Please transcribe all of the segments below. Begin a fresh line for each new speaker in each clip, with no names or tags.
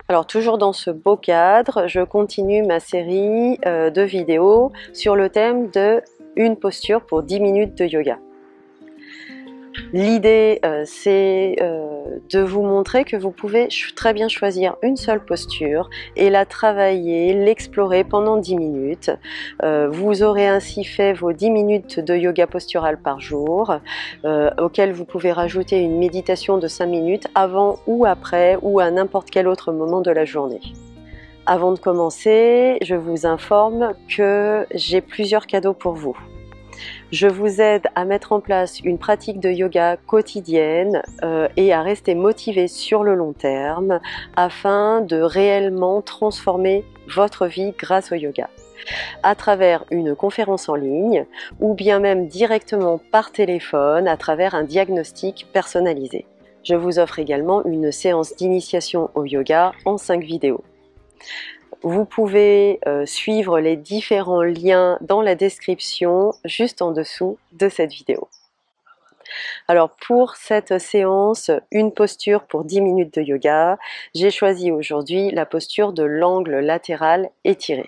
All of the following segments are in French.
Alors toujours dans ce beau cadre, je continue ma série de vidéos sur le thème de une posture pour 10 minutes de yoga. L'idée c'est de vous montrer que vous pouvez très bien choisir une seule posture et la travailler, l'explorer pendant 10 minutes. Vous aurez ainsi fait vos 10 minutes de yoga postural par jour, auquel vous pouvez rajouter une méditation de 5 minutes avant ou après ou à n'importe quel autre moment de la journée. Avant de commencer, je vous informe que j'ai plusieurs cadeaux pour vous. Je vous aide à mettre en place une pratique de yoga quotidienne et à rester motivé sur le long terme afin de réellement transformer votre vie grâce au yoga. À travers une conférence en ligne ou bien même directement par téléphone à travers un diagnostic personnalisé. Je vous offre également une séance d'initiation au yoga en 5 vidéos. Vous pouvez suivre les différents liens dans la description juste en dessous de cette vidéo. Alors pour cette séance, une posture pour 10 minutes de yoga, j'ai choisi aujourd'hui la posture de l'angle latéral étiré.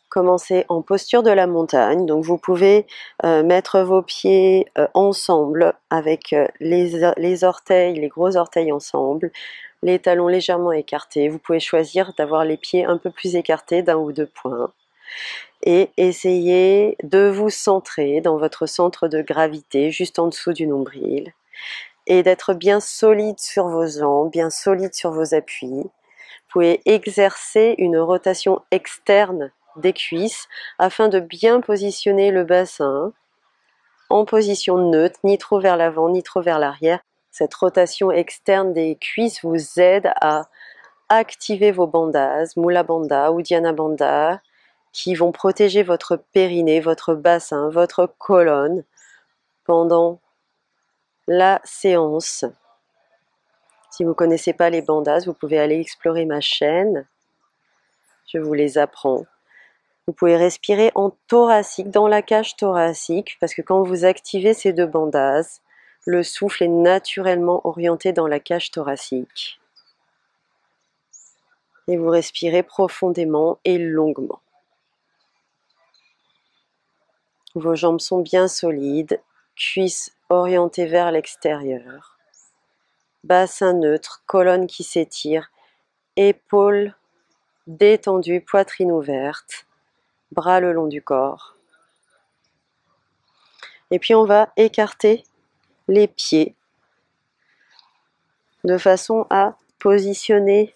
Commencez en posture de la montagne, donc vous pouvez mettre vos pieds ensemble avec les orteils, les gros orteils ensemble, les talons légèrement écartés. Vous pouvez choisir d'avoir les pieds un peu plus écartés d'un ou deux points et essayez de vous centrer dans votre centre de gravité juste en dessous du nombril et d'être bien solide sur vos jambes, bien solide sur vos appuis. Vous pouvez exercer une rotation externe des cuisses afin de bien positionner le bassin en position neutre, ni trop vers l'avant ni trop vers l'arrière. Cette rotation externe des cuisses vous aide à activer vos bandhas, Mula Bandha ou Dhyana Bandha, qui vont protéger votre périnée, votre bassin, votre colonne pendant la séance. Si vous ne connaissez pas les bandhas, vous pouvez aller explorer ma chaîne. Je vous les apprends. Vous pouvez respirer en thoracique, dans la cage thoracique, parce que quand vous activez ces deux bandhas, le souffle est naturellement orienté dans la cage thoracique. Et vous respirez profondément et longuement. Vos jambes sont bien solides, cuisses orientées vers l'extérieur, bassin neutre, colonne qui s'étire, épaules détendues, poitrine ouverte, bras le long du corps. Et puis on va écarter les pieds de façon à positionner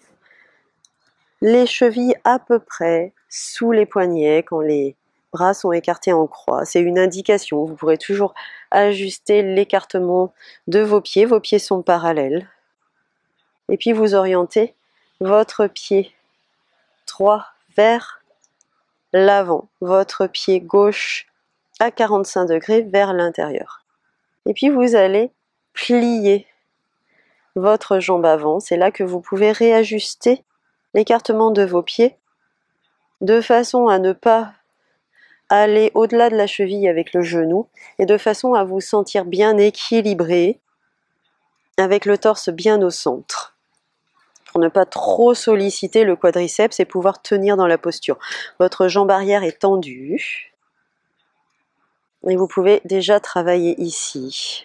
les chevilles à peu près sous les poignets quand les bras sont écartés en croix. C'est une indication. Vous pourrez toujours ajuster l'écartement de vos pieds. Vos pieds sont parallèles. Et puis vous orientez votre pied droit vers l'avant. Votre pied gauche à 45 degrés vers l'intérieur. Et puis vous allez plier votre jambe avant. C'est là que vous pouvez réajuster l'écartement de vos pieds de façon à ne pas aller au-delà de la cheville avec le genou et de façon à vous sentir bien équilibré avec le torse bien au centre pour ne pas trop solliciter le quadriceps et pouvoir tenir dans la posture. Votre jambe arrière est tendue et vous pouvez déjà travailler ici.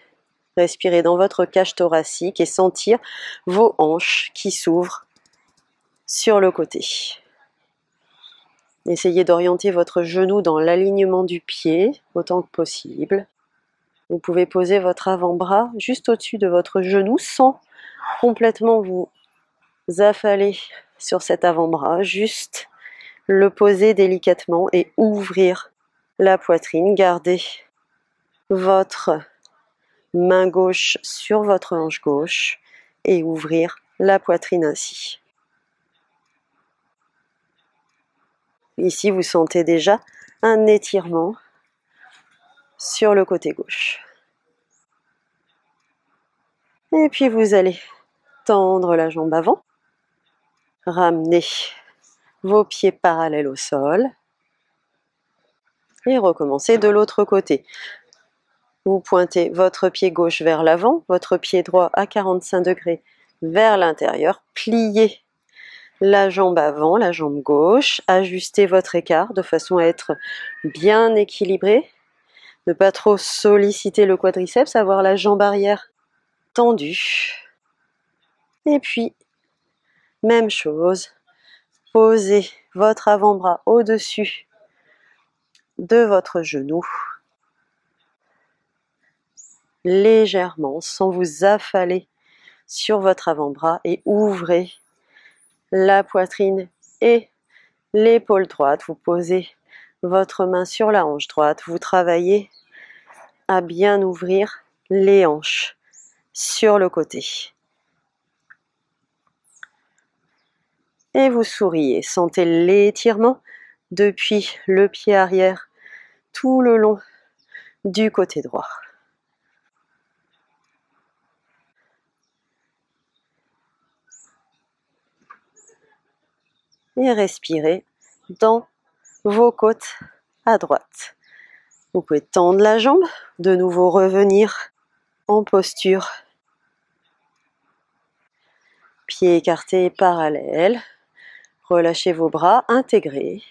Respirez dans votre cage thoracique et sentir vos hanches qui s'ouvrent sur le côté. Essayez d'orienter votre genou dans l'alignement du pied autant que possible. Vous pouvez poser votre avant-bras juste au-dessus de votre genou sans complètement vous affaler sur cet avant-bras, juste le poser délicatement et ouvrir la poitrine. Gardez votre main gauche sur votre hanche gauche et ouvrir la poitrine ainsi. Ici, vous sentez déjà un étirement sur le côté gauche. Et puis vous allez tendre la jambe avant, ramener vos pieds parallèles au sol et recommencer de l'autre côté. Vous pointez votre pied gauche vers l'avant, votre pied droit à 45 degrés vers l'intérieur, pliez la jambe avant, la jambe gauche. Ajustez votre écart de façon à être bien équilibré. Ne pas trop solliciter le quadriceps, avoir la jambe arrière tendue. Et puis, même chose, posez votre avant-bras au-dessus de votre genou, légèrement, sans vous affaler sur votre avant-bras, et ouvrez la poitrine et l'épaule droite. Vous posez votre main sur la hanche droite, vous travaillez à bien ouvrir les hanches sur le côté. Et vous souriez, sentez l'étirement depuis le pied arrière tout le long du côté droit. Et respirez dans vos côtes à droite. Vous pouvez tendre la jambe, de nouveau revenir en posture. Pieds écartés parallèles. Relâchez vos bras, intégrés.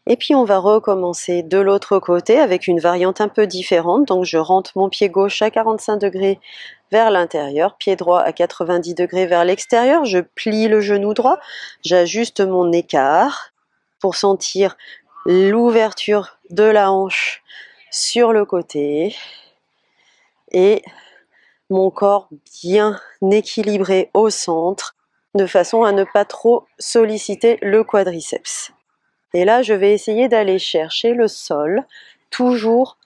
Et puis on va recommencer de l'autre côté avec une variante un peu différente. Donc je rentre mon pied gauche à 45 degrés vers l'intérieur, pied droit à 90 degrés vers l'extérieur. Je plie le genou droit, j'ajuste mon écart pour sentir l'ouverture de la hanche sur le côté et mon corps bien équilibré au centre de façon à ne pas trop solliciter le quadriceps. Et là, je vais essayer d'aller chercher le sol, toujours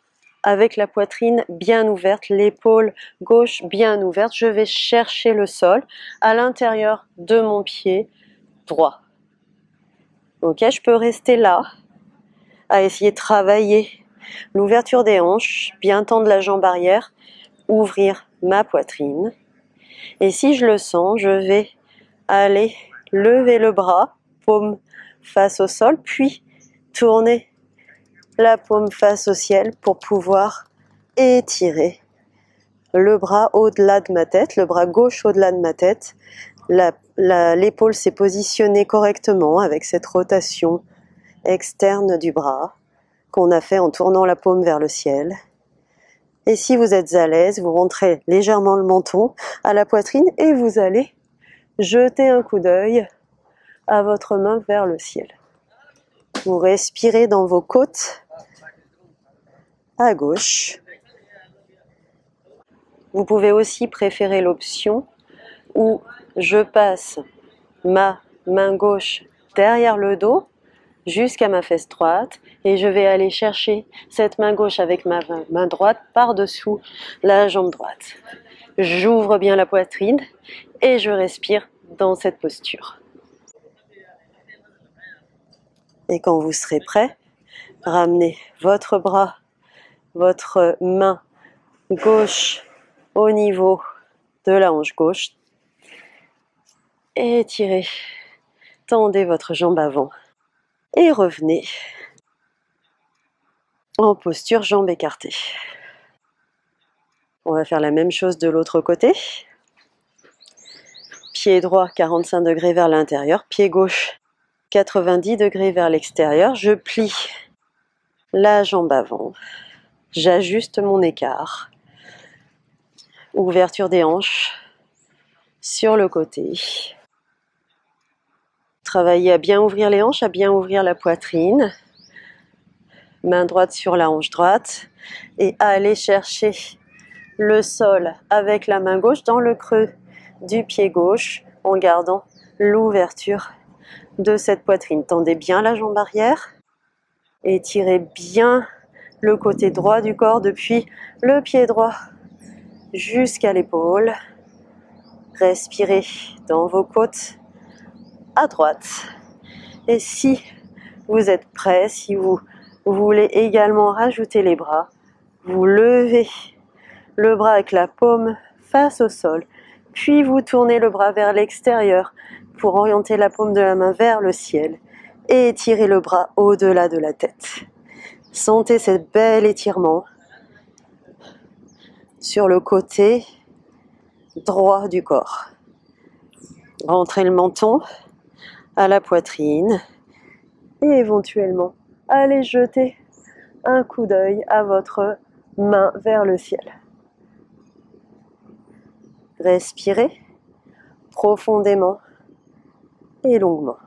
avec la poitrine bien ouverte, l'épaule gauche bien ouverte. Je vais chercher le sol à l'intérieur de mon pied droit. Ok, je peux rester là, à essayer de travailler l'ouverture des hanches, bien tendre la jambe arrière, ouvrir ma poitrine. Et si je le sens, je vais aller lever le bras, paume face au sol, puis tourner la paume face au ciel pour pouvoir étirer le bras au-delà de ma tête, le bras gauche au-delà de ma tête. L'épaule s'est positionnée correctement avec cette rotation externe du bras qu'on a fait en tournant la paume vers le ciel. Et si vous êtes à l'aise, vous rentrez légèrement le menton à la poitrine et vous allez jeter un coup d'œil à votre main vers le ciel. Vous respirez dans vos côtes à gauche. Vous pouvez aussi préférer l'option où je passe ma main gauche derrière le dos jusqu'à ma fesse droite et je vais aller chercher cette main gauche avec ma main droite par-dessous la jambe droite. J'ouvre bien la poitrine et je respire dans cette posture. Et quand vous serez prêt, ramenez votre bras, votre main gauche au niveau de la hanche gauche. Étirez, tendez votre jambe avant et revenez en posture jambes écartées. On va faire la même chose de l'autre côté. Pied droit 45 degrés vers l'intérieur, pied gauche 90 degrés vers l'extérieur. Je plie la jambe avant, j'ajuste mon écart. Ouverture des hanches sur le côté. Travaillez à bien ouvrir les hanches, à bien ouvrir la poitrine. Main droite sur la hanche droite et aller chercher le sol avec la main gauche dans le creux du pied gauche en gardant l'ouverture de cette poitrine. Tendez bien la jambe arrière, étirez bien le côté droit du corps depuis le pied droit jusqu'à l'épaule. Respirez dans vos côtes à droite. Et si vous êtes prêt, si vous voulez également rajouter les bras, vous levez le bras avec la paume face au sol, puis vous tournez le bras vers l'extérieur pour orienter la paume de la main vers le ciel et étirez le bras au-delà de la tête. Sentez ce bel étirement sur le côté droit du corps. Rentrez le menton à la poitrine et éventuellement allez jeter un coup d'œil à votre main vers le ciel. Respirez profondément et longuement.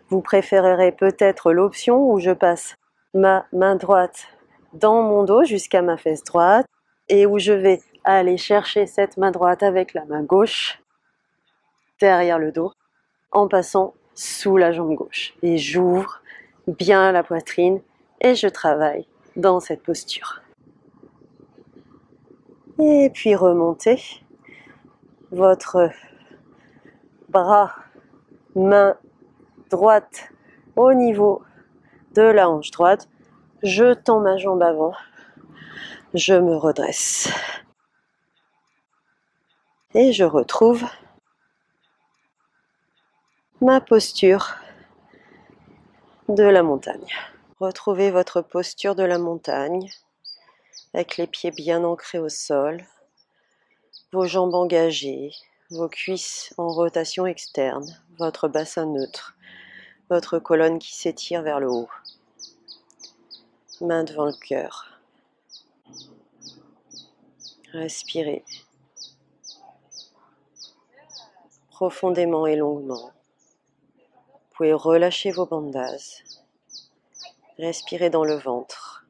Vous préférerez peut-être l'option où je passe ma main droite dans mon dos jusqu'à ma fesse droite et où je vais aller chercher cette main droite avec la main gauche derrière le dos en passant sous la jambe gauche. Et j'ouvre bien la poitrine et je travaille dans cette posture. Et puis remontez votre bras, main droite au niveau de la hanche droite. Je tends ma jambe avant. Je me redresse. Et je retrouve ma posture de la montagne. Retrouvez votre posture de la montagne avec les pieds bien ancrés au sol, vos jambes engagées, vos cuisses en rotation externe, votre bassin neutre, votre colonne qui s'étire vers le haut. Main devant le cœur. Respirez profondément et longuement. Vous pouvez relâcher vos bandages. Respirez dans le ventre.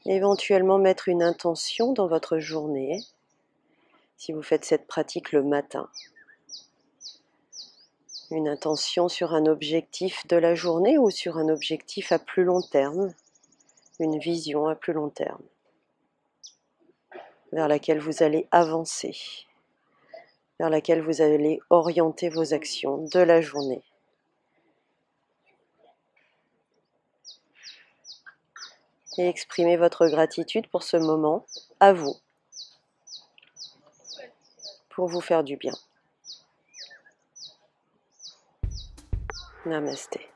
Éventuellement mettre une intention dans votre journée, si vous faites cette pratique le matin. Une intention sur un objectif de la journée ou sur un objectif à plus long terme, une vision à plus long terme, vers laquelle vous allez avancer, vers laquelle vous allez orienter vos actions de la journée. Et exprimez votre gratitude pour ce moment, à vous, pour vous faire du bien. Namasté.